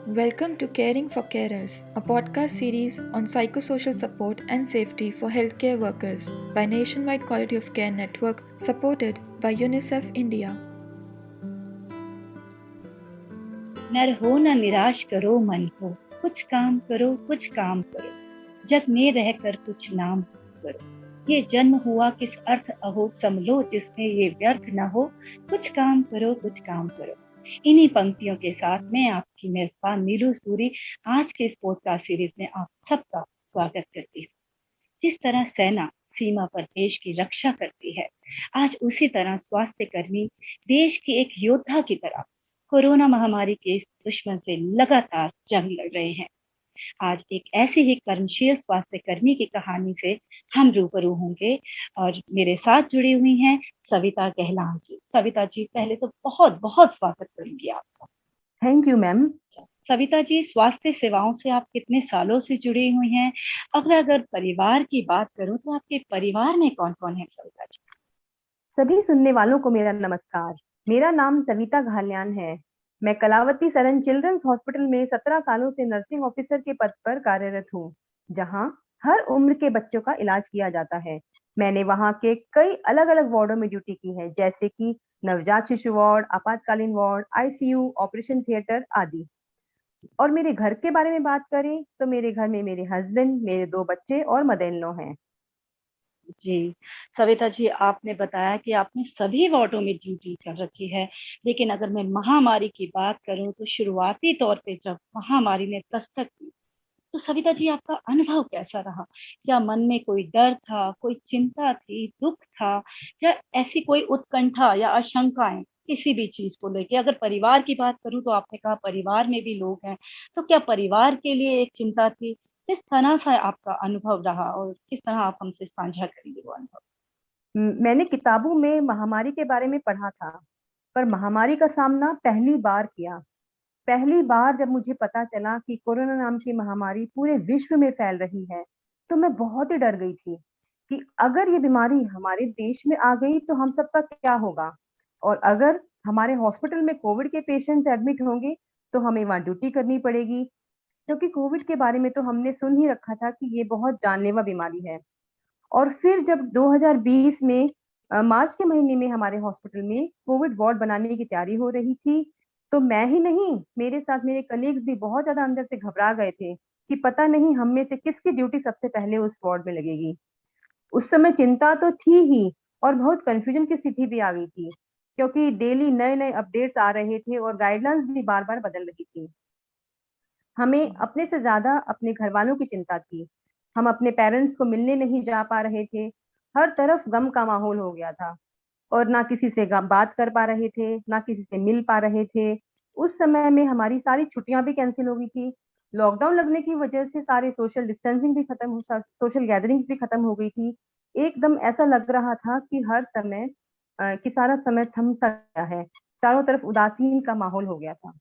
Welcome to Caring for Carers, a podcast series on psychosocial support and safety for healthcare workers by Nationwide Quality of Care Network, supported by UNICEF India. न रहो न निराश करो मन को, कुछ काम करो कुछ काम करो, जग में रहकर कुछ नाम करो। ये जन्म हुआ किस अर्थ अहो, समलो जिसमें ये व्यर्थ न हो, कुछ काम करो कुछ काम करो। इन्हीं पंक्तियों के साथ मैं आपकी मेजबान नीलू सूरी आज के इस पॉडकास्ट सीरीज में आप सबका स्वागत करती हूँ। जिस तरह सेना सीमा पर देश की रक्षा करती है, आज उसी तरह स्वास्थ्य कर्मी देश के एक योद्धा की तरह कोरोना महामारी के इस दुश्मन से लगातार जंग लड़ रहे हैं। आज एक ऐसे ही कर्मशील स्वास्थ्य कर्मी की कहानी से हम रूबरू होंगे और मेरे साथ जुड़ी हुई हैं सविता गहलान जी। सविता जी, पहले तो बहुत बहुत स्वागत करूंगी आपका। Thank you ma'am. Savita ji, स्वास्थ्य सेवाओं से आप कितने सालों से जुड़ी हुई हैं? अगर परिवार की बात करूं तो आपके परिवार में कौन कौन है सविता जी? सभी सुनने वालों को मेरा नमस्कार। मेरा नाम सविता घाल्यान है। मैं कलावती सरन चिल्ड्रंस हॉस्पिटल में 17 सालों से नर्सिंग ऑफिसर के पद पर कार्यरत हूँ, जहाँ हर उम्र के बच्चों का इलाज किया जाता है। मैंने वहाँ के कई अलग अलग वार्डों में ड्यूटी की है, जैसे कि नवजात शिशु वार्ड, आपातकालीन वार्ड, आईसीयू, ऑपरेशन थिएटर आदि। और मेरे घर के बारे में बात करें तो मेरे घर में मेरे हस्बैंड, मेरे 2 बच्चे और मदर इन लॉ हैं। जी, सविता जी, आपने बताया कि आपने सभी वार्डों में ड्यूटी कर रखी है, लेकिन अगर मैं महामारी की बात करूं तो शुरुआती तौर पे जब महामारी ने दस्तक दी, तो सविता जी आपका अनुभव कैसा रहा? क्या मन में कोई डर था, कोई चिंता थी, दुख था, या ऐसी कोई उत्कंठा या आशंकाएं किसी भी चीज को लेके? अगर परिवार की बात करूं तो आपने कहा परिवार में भी लोग हैं, तो क्या परिवार के लिए एक चिंता थी? किस तरह से आपका अनुभव रहा और किस तरह आप हमसे साझा करेंगे वो अनुभव? मैंने किताबों में महामारी के बारे में पढ़ा था, पर महामारी का सामना पहली बार किया। पहली बार जब मुझे पता चला कि कोरोना नाम की महामारी पूरे विश्व में फैल रही है, तो मैं बहुत ही डर गई थी कि अगर ये बीमारी हमारे देश में आ गई तो हम सबका क्या होगा? और अगर हमारे हॉस्पिटल में कोविड के पेशेंट्स एडमिट होंगे, तो हमें वहाँ ड्यूटी करनी पड़ेगी, क्योंकि कोविड के बारे में तो हमने सुन ही रखा था कि ये बहुत जानलेवा बीमारी है। और फिर जब 2020 में मार्च के महीने में हमारे हॉस्पिटल में कोविड वार्ड बनाने की तैयारी हो रही थी, तो मैं ही नहीं, मेरे साथ मेरे कलीग्स भी बहुत ज़्यादा अंदर से घबरा गए थे कि पता नहीं हम में से किसकी ड्यूटी सबसे पहले उस वार्ड में लगेगी। उस समय चिंता तो थी ही, और बहुत कन्फ्यूजन की स्थिति भी आ गई थी, क्योंकि डेली नए-नए अपडेट्स आ रहे थे और गाइडलाइंस भी बार-बार बदल रही थी। हमें अपने से ज़्यादा अपने घरवालों की चिंता थी। हम अपने पेरेंट्स को मिलने नहीं जा पा रहे थे। हर तरफ गम का माहौल हो गया था, और ना किसी से ग बात कर पा रहे थे, ना किसी से मिल पा रहे थे। उस समय में हमारी सारी छुट्टियाँ भी कैंसल हो गई थी। लॉकडाउन लगने की वजह से सारे सोशल डिस्टेंसिंग भी खत्म हो स सोशल गैदरिंग्स भी खत्म हो गई थी। एकदम ऐसा लग रहा था कि हर समय कि सारा समय थम सा गया है। चारों तरफ उदासीन का माहौल हो गया था।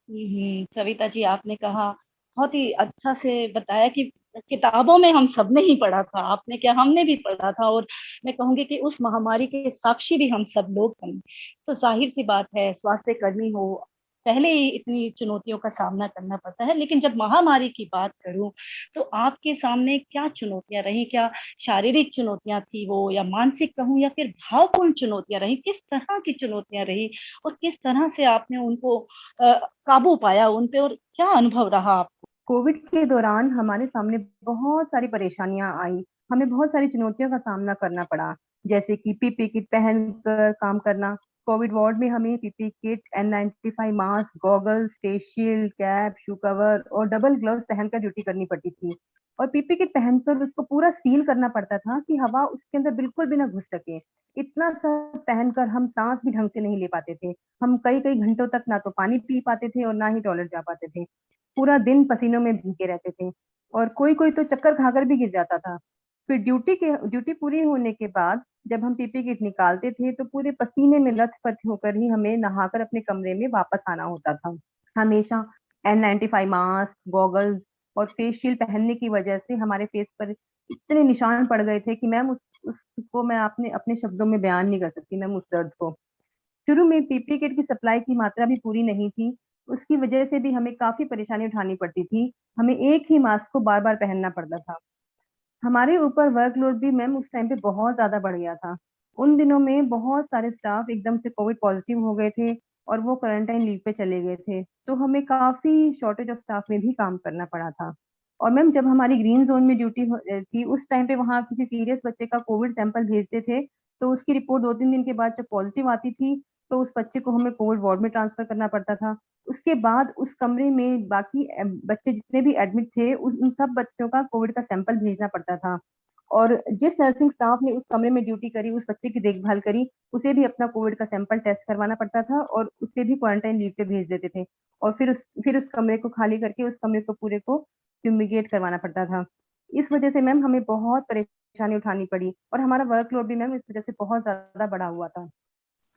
सविता जी, आपने कहा, बहुत ही अच्छा से बताया कि किताबों में हम सबने ही पढ़ा था, आपने क्या, हमने भी पढ़ा था, और मैं कहूंगी कि उस महामारी के साक्षी भी हम सब लोग बने। तो जाहिर सी बात है, स्वास्थ्य कर्मी हो, पहले ही इतनी चुनौतियों का सामना करना पड़ता है, लेकिन जब महामारी की बात करूं तो आपके सामने क्या चुनौतियां रही? क्या शारीरिक चुनौतियां थी वो, या मानसिक कहूं, या फिर भावपूर्ण चुनौतियां रही? किस तरह की चुनौतियां रही और किस तरह से आपने उनको काबू पाया उन पे, और क्या अनुभव रहा आपको? कोविड के दौरान हमारे सामने बहुत सारी परेशानियां आई। हमें बहुत सारी चुनौतियों का सामना करना पड़ा, जैसे कि पीपी किट पहनकर काम करना। कोविड वार्ड में हमें PP kit, N95 mask, goggles, face shield, cap, shoe cover और डबल ग्लव्स पहनकर ड्यूटी करनी पड़ती थी। और पीपी किट पहनकर उसको पूरा सील करना पड़ता था कि हवा उसके अंदर बिल्कुल भी ना घुस सके। इतना सब पहनकर हम सांस भी ढंग से नहीं ले पाते थे। हम कई कई घंटों तक ना तो पानी पी पाते थे और ना ही टॉयलेट जा पाते थे। पूरा दिन पसीनों में भीगे रहते थे, और कोई-कोई तो चक्कर खाकर भी गिर जाता था। फिर ड्यूटी पूरी होने के बाद जब हम पीपी किट निकालते थे, तो पूरे पसीने में लथपथ होकर ही हमें नहाकर अपने कमरे में वापस आना होता था। हमेशा N95 मास्क, गॉगल्स और फेस शील्ड पहनने की वजह से हमारे फेस पर इतने निशान पड़ गए थे कि मैम उसको मैं अपने अपने शब्दों में बयान नहीं कर सकती मैम, उस दर्द को। शुरू में पीपी किट की सप्लाई की मात्रा भी पूरी नहीं थी, उसकी वजह से भी हमें काफ़ी परेशानी उठानी पड़ती थी। हमें एक ही मास्क को बार-बार पहनना पड़ता था। हमारे ऊपर वर्कलोड भी मैम उस टाइम पे बहुत ज़्यादा बढ़ गया था। उन दिनों में बहुत सारे स्टाफ एकदम से कोविड पॉज़िटिव हो गए थे और वो क्वारंटाइन लीव पे चले गए थे। तो हमें काफ़ी शॉर्टेज ऑफ स्टाफ में भी काम करना पड़ा था। और मैम जब हमारी ग्रीन ज़ोन में ड्यूटी थी उस टाइम पे वहाँ किसी सीरियस बच्चे का कोविड सैंपल भेजते थे, तो उसकी रिपोर्ट 2-3 दिन के बाद जब पॉज़िटिव आती थी, तो उस बच्चे को हमें कोविड वार्ड में ट्रांसफ़र करना पड़ता था। उसके बाद उस कमरे में बाकी बच्चे जितने भी एडमिट थे, उन सब बच्चों का कोविड का सैंपल भेजना पड़ता था। और जिस नर्सिंग स्टाफ ने उस कमरे में ड्यूटी करी, उस बच्चे की देखभाल करी, उसे भी अपना कोविड का सैंपल टेस्ट करवाना पड़ता था और उसे भी क्वारंटाइन लीव पे भेज देते थे। और फिर उस कमरे को खाली करके उस कमरे को पूरे को फ्यूमिगेट करवाना पड़ता था। इस वजह से मैम हमें बहुत परेशानी उठानी पड़ी और हमारा वर्कलोड भी मैम इस वजह से बहुत ज़्यादा बढ़ा हुआ था।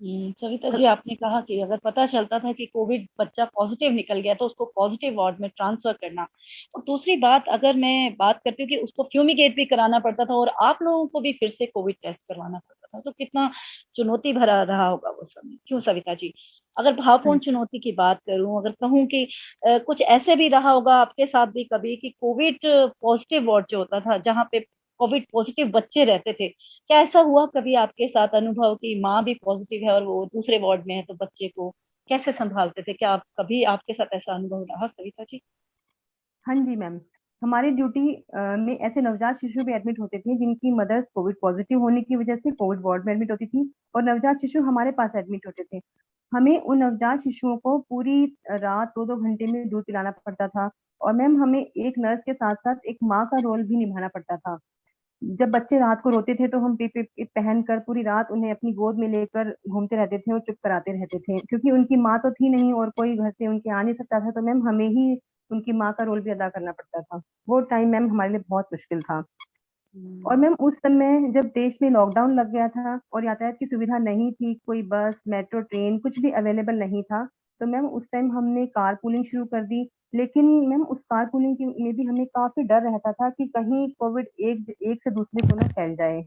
सविता जी, आपने कहा कि अगर पता चलता था कि कोविड बच्चा पॉजिटिव निकल गया तो उसको पॉजिटिव वार्ड में ट्रांसफर करना, और दूसरी बात अगर मैं बात करती हूँ कि उसको फ्यूमिगेट भी कराना पड़ता था और आप लोगों को भी फिर से कोविड टेस्ट करवाना पड़ता था, तो कितना चुनौती भरा रहा होगा वो समय, क्यों सविता जी? अगर हाँ भावपूर्ण चुनौती की बात करूं, अगर कहूं कि कुछ ऐसे भी रहा होगा आपके साथ भी कभी कि कोविड पॉजिटिव वार्ड जो होता था जहाँ पे कोविड पॉजिटिव बच्चे रहते थे, क्या ऐसा हुआ कभी आपके साथ अनुभव कि माँ भी पॉजिटिव है और वो दूसरे वार्ड में है, तो बच्चे को कैसे संभालते थे? क्या आप कभी आपके साथ ऐसा अनुभव रहा सविता जी? हाँ जी मैम, हमारी ड्यूटी में ऐसे नवजात शिशु भी एडमिट होते थे जिनकी मदर्स कोविड पॉजिटिव होने की वजह से कोविड वार्ड में एडमिट होती थी और नवजात शिशु हमारे पास एडमिट होते थे। हमें उन नवजात शिशुओं को पूरी रात 2-2 घंटे में दूध पिलाना पड़ता था और मैम हमें एक नर्स के साथ-साथ एक माँ का रोल भी निभाना पड़ता था। जब बच्चे रात को रोते थे तो हम पीपी पहनकर पूरी रात उन्हें अपनी गोद में लेकर घूमते रहते थे और चुप कराते रहते थे क्योंकि उनकी माँ तो थी नहीं और कोई घर से उनके आ नहीं सकता था, तो मैम हमें ही उनकी माँ का रोल भी अदा करना पड़ता था। वो टाइम मैम हमारे लिए बहुत मुश्किल था। और हम्म, मैम उस समय जब देश में लॉकडाउन लग गया था और यातायात की सुविधा नहीं थी, कोई बस, मेट्रो, ट्रेन कुछ भी अवेलेबल नहीं था, तो मैम उस टाइम हमने कारपूलिंग शुरू कर दी। लेकिन मैम उस कारपूलिंग की में भी हमें काफ़ी डर रहता था कि कहीं कोविड एक एक से दूसरे को ना फैल जाए।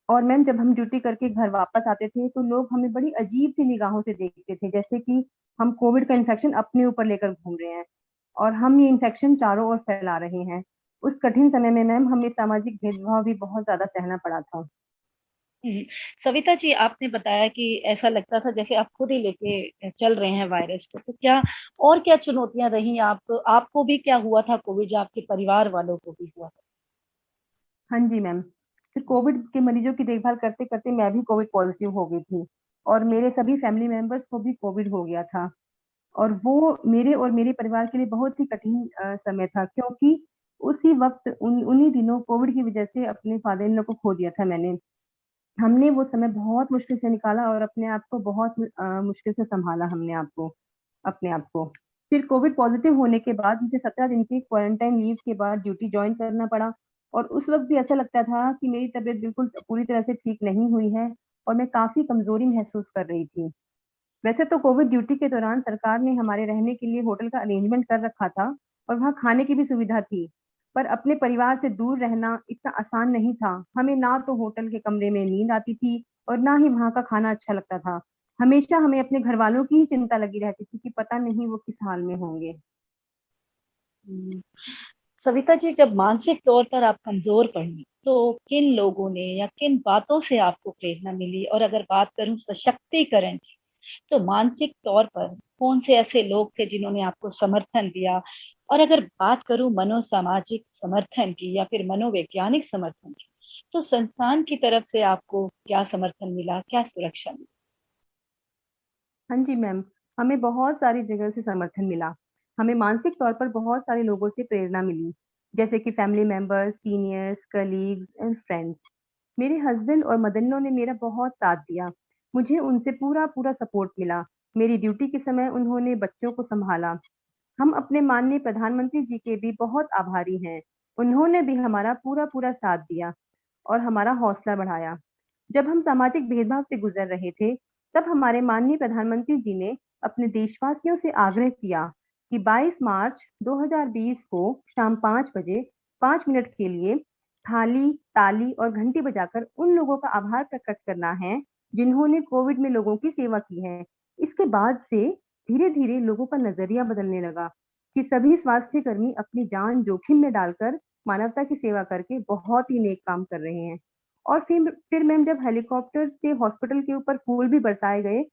और मैम जब हम ड्यूटी करके घर वापस आते थे, तो लोग हमें बड़ी अजीब-सी निगाहों से देखते थे, जैसे कि हम कोविड का इन्फेक्शन अपने ऊपर लेकर घूम रहे हैं और हम ये इन्फेक्शन चारों ओर फैला रहे हैं। उस कठिन समय में मैम हमें सामाजिक भेदभाव भी बहुत ज़्यादा सहना पड़ा था। हम्म। सविता जी, आपने बताया कि ऐसा लगता था जैसे आप खुद ही लेके चल रहे हैं वायरस को, तो क्या और क्या चुनौतियां रही? आपको भी क्या हुआ था कोविड, या आपके परिवार वालों को भी हुआ था? हाँ जी मैम, फिर कोविड के मरीजों की देखभाल करते-करते मैं भी कोविड पॉज़िटिव हो गई थी और मेरे सभी फैमिली मेंबर्स को भी कोविड हो गया था। और वो मेरे और मेरे परिवार के लिए बहुत ही कठिन समय था क्योंकि उसी वक़्त उन्हीं दिनों कोविड की वज़ह से अपने फादर इन लॉ को खो दिया था मैंने। हमने वो समय बहुत मुश्किल से निकाला और अपने आप को बहुत मुश्किल से सँभाला हमने अपने आप को। फिर कोविड पॉज़िटिव होने के बाद मुझे 17 दिन की क्वारंटाइन लीव के बाद ड्यूटी जॉइन करना पड़ा और उस वक़्त भी ऐसा लगता था कि मेरी तबीयत बिल्कुल पूरी तरह से ठीक नहीं हुई है और मैं काफ़ी कमज़ोरी महसूस कर रही थी। वैसे तो कोविड ड्यूटी के दौरान सरकार ने हमारे रहने के लिए होटल का अरेंजमेंट कर रखा था और वहाँ खाने की भी सुविधा थी। पर अपने परिवार से दूर रहना इतना आसान नहीं था। हमें ना तो होटल के कमरे में नींद आती थी और ना ही वहाँ का खाना अच्छा लगता था। हमेशा हमें अपने घरवालों की ही चिंता लगी रहती थी कि पता नहीं वो किस हाल में होंगे। हम्म, सविता जी, जब मानसिक तौर पर आप कमजोर पड़ी तो किन लोगों ने या किन बातों से आपको प्रेरणा मिली? और अगर बात करूं सशक्तिकरण की, तो मानसिक तौर पर कौन से ऐसे लोग थे जिन्होंने आपको समर्थन दिया? और अगर बात करूं मनोसामाजिक समर्थन की या फिर मनोवैज्ञानिक समर्थन की, तो संस्थान की तरफ से आपको क्या समर्थन मिला, क्या सुरक्षा मिली? हाँ जी मैम, हमें बहुत सारी जगह से समर्थन मिला। हमें मानसिक तौर पर बहुत सारे लोगों से प्रेरणा मिली, जैसे कि family members, seniors, colleagues and friends. मेरे हस्बैंड और मदर-इन-लॉ ने मेरा बहुत साथ दिया। मुझे उनसे पूरा-पूरा सपोर्ट मिला। मेरी ड्यूटी के समय उन्होंने बच्चों को सँभाला। हम अपने माननीय प्रधानमंत्री जी के भी बहुत आभारी हैं। उन्होंने भी हमारा पूरा-पूरा साथ दिया और हमारा हौसला बढ़ाया। जब हम सामाजिक भेदभाव से गुजर रहे थे, तब हमारे माननीय प्रधानमंत्री जी ने अपने देशवासियों से आग्रह किया कि 22 मार्च 2020 को शाम 5 बजे 5 मिनट के लिए थाली, ताली और घंटी बजाकर उन लोगों का आभार प्रकट करना है, जिन्होंने कोविड में लोगों की सेवा की है। इसके बाद से धीरे धीरे लोगों का नजरिया बदलने लगा कि सभी स्वास्थ्य कर्मी अपनी जान जोखिम में डालकर मानवता की सेवा करके बहुत ही नेक काम कर रहे हैं। और फिर मैम जब हेलीकॉप्टर से हॉस्पिटल के ऊपर फूल भी बरसाए गए,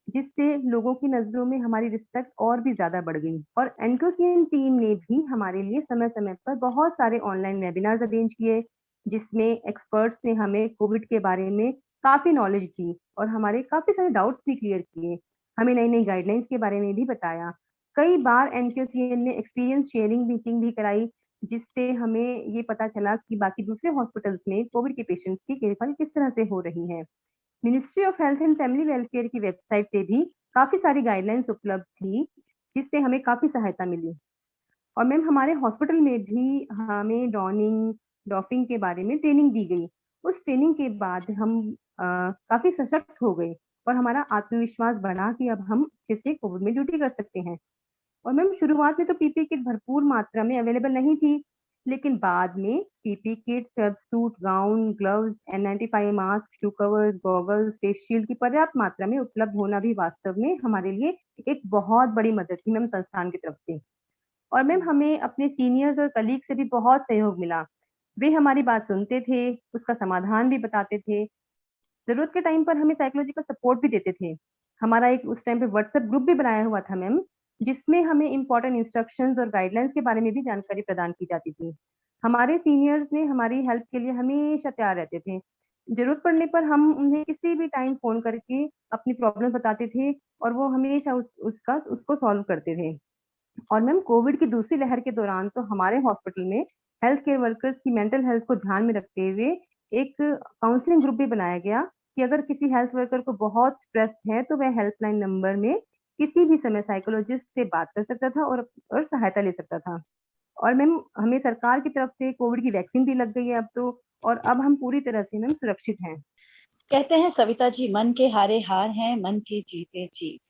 जिससे लोगों की नजरों में हमारी रिस्पेक्ट और भी ज्यादा बढ़ गई। और एनक्यूसीएन टीम ने भी हमारे लिए समय समय पर बहुत सारे ऑनलाइन वेबिनार्स अरेंज किए, जिसमें एक्सपर्ट्स ने हमें कोविड के बारे में काफी नॉलेज दी और हमारे काफी सारे डाउट्स भी क्लियर किए। हमें नई नई गाइडलाइंस के बारे में भी बताया। कई बार एनक्यूसीएन ने एक्सपीरियंस शेयरिंग मीटिंग भी कराई, जिससे हमें ये पता चला कि बाकी दूसरे हॉस्पिटल्स में कोविड के पेशेंट्स की देखभाल किस तरह से हो रही है। Ministry of health and family welfare की वेबसाइट पे भी काफी सारी गाइडलाइंस उपलब्ध थी, जिससे हमें काफी सहायता मिली। और मैम हमारे हॉस्पिटल में भी हमें डॉनिंग, डॉफिंग के बारे में ट्रेनिंग दी गई। उस ट्रेनिंग के बाद हम काफी सशक्त हो गए और हमारा आत्मविश्वास बढ़ा कि अब हम अच्छे से कोविड में ड्यूटी कर सकते हैं। और मैम शुरुआत में तो पीपी किट भरपूर मात्रा में अवेलेबल नहीं थी, लेकिन बाद में पीपी किट, सर्व suit, gown, gloves, N95 mask, shoe covers, goggles, face shield की पर्याप्त मात्रा में उपलब्ध होना भी वास्तव में हमारे लिए एक बहुत बड़ी मदद थी मैम संस्थान की तरफ से। और मैम हमें अपने सीनियर्स और कलीग से भी बहुत सहयोग मिला। वे हमारी बात सुनते थे, उसका समाधान भी बताते थे। ज़रूरत के टाइम पर हमें साइकोलॉजिकल सपोर्ट भी देते थे। हमारा एक उस टाइम पे व्हाट्सएप ग्रुप भी बनाया हुआ था मैम, जिसमें हमें इम्पोर्टेंट इंस्ट्रक्शंस और गाइडलाइंस के बारे में भी जानकारी प्रदान की जाती थी। हमारे सीनियर्स ने हमारी हेल्प के लिए हमेशा तैयार रहते थे। ज़रूरत पड़ने पर हम उन्हें किसी भी टाइम फ़ोन करके अपनी प्रॉब्लम बताते थे और वो हमेशा उसको सॉल्व करते थे। और मैम कोविड की दूसरी लहर के दौरान तो हमारे हॉस्पिटल में हेल्थ केयर वर्कर्स की मेंटल हेल्थ को ध्यान में रखते हुए एक काउंसलिंग ग्रुप भी बनाया गया कि अगर किसी हेल्थ वर्कर को बहुत स्ट्रेस है तो वह हेल्पलाइन नंबर में किसी भी समय साइकोलॉजिस्ट से बात कर सकता था और सहायता ले सकता था। और मैम हमें सरकार की तरफ से कोविड की वैक्सीन भी लग गई है अब तो, और अब हम पूरी तरह से मैम सुरक्षित हैं। कहते हैं सविता जी, मन के हारे हार हैं, मन की जीते जीत।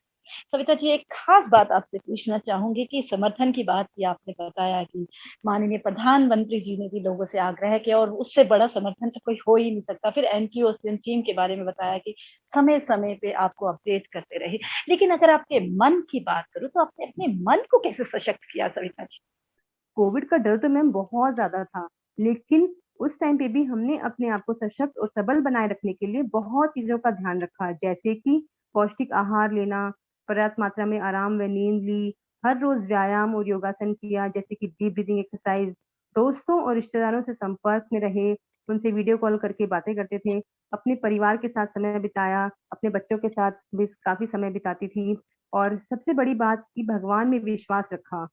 सविता जी, एक खास बात आपसे पूछना चाहूंगी कि समर्थन की बात की आपने बताया कि माननीय प्रधानमंत्री जी ने भी लोगों से आग्रह किया और उससे बड़ा समर्थन तो कोई हो ही नहीं सकता। फिर एनक्यूसीएन टीम के बारे में बताया कि समय समय पे आपको अपडेट करते रहे। लेकिन अगर आपके मन की बात करूं तो आपने अपने मन को कैसे सशक्त किया सविता जी? कोविड का डर तो मैम बहुत ज़्यादा था, लेकिन उस टाइम पे भी हमने अपने आप को सशक्त और सबल बनाए रखने के लिए बहुत चीज़ों का ध्यान रखा, जैसे कि पौष्टिक आहार लेना, पर्याप्त मात्रा में आराम व नींद ली, हर रोज़ व्यायाम और योगासन किया, जैसे कि डीप ब्रीथिंग एक्सरसाइज, दोस्तों और रिश्तेदारों से संपर्क में रहे, उनसे वीडियो कॉल करके बातें करते थे, अपने परिवार के साथ समय बिताया, अपने बच्चों के साथ भी काफ़ी समय बिताती थी। और सबसे बड़ी बात कि भगवान में विश्वास रखा।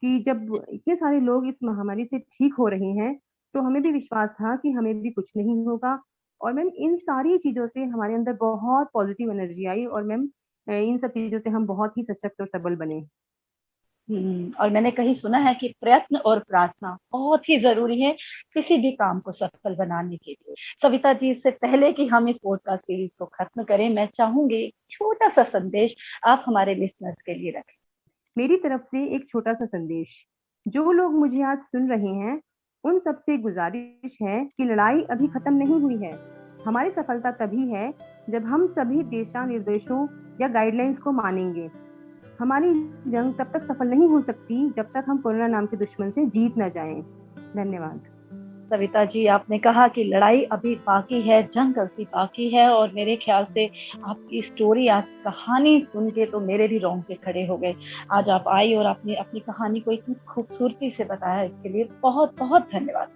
कि जब इतने सारे लोग इस महामारी से ठीक हो रहे हैं, तो हमें भी विश्वास था कि हमें भी कुछ नहीं होगा। और मैम इन सारी चीज़ों से हमारे अंदर बहुत पॉज़िटिव एनर्जी आई और मैम इन सब चीज़ों से हम बहुत ही सशक्त और सबल बने। और मैंने कहीं सुना है कि प्रयत्न और प्रार्थना बहुत ही जरूरी है किसी भी काम को सफल बनाने के लिए। सविता जी, इससे पहले कि हम इस पॉडकास्ट सीरीज को खत्म करें, मैं चाहूंगी छोटा सा संदेश आप हमारे लिसनर्स के लिए रखें। मेरी तरफ से एक छोटा-सा संदेश, जो लोग मुझे आज सुन रहे हैं, उन सबसे गुज़ारिश है कि लड़ाई अभी खत्म नहीं हुई है। हमारी सफलता तभी है, जब हम सभी दिशा-निर्देशों या गाइडलाइंस को मानेंगे। हमारी जंग तब तक सफल नहीं हो सकती, जब तक हम कोरोना नाम के दुश्मन से जीत न जाएँ। धन्यवाद। सविता जी, आपने कहा कि लड़ाई अभी बाकी है, जंग अभी बाकी है, और मेरे ख्याल से आपकी स्टोरी, आप कहानी सुन के तो मेरे भी रोंगटे खड़े हो गए। आज आप आई और आपने अपनी कहानी को इतनी खूबसूरती से बताया, इसके लिए बहुत बहुत धन्यवाद।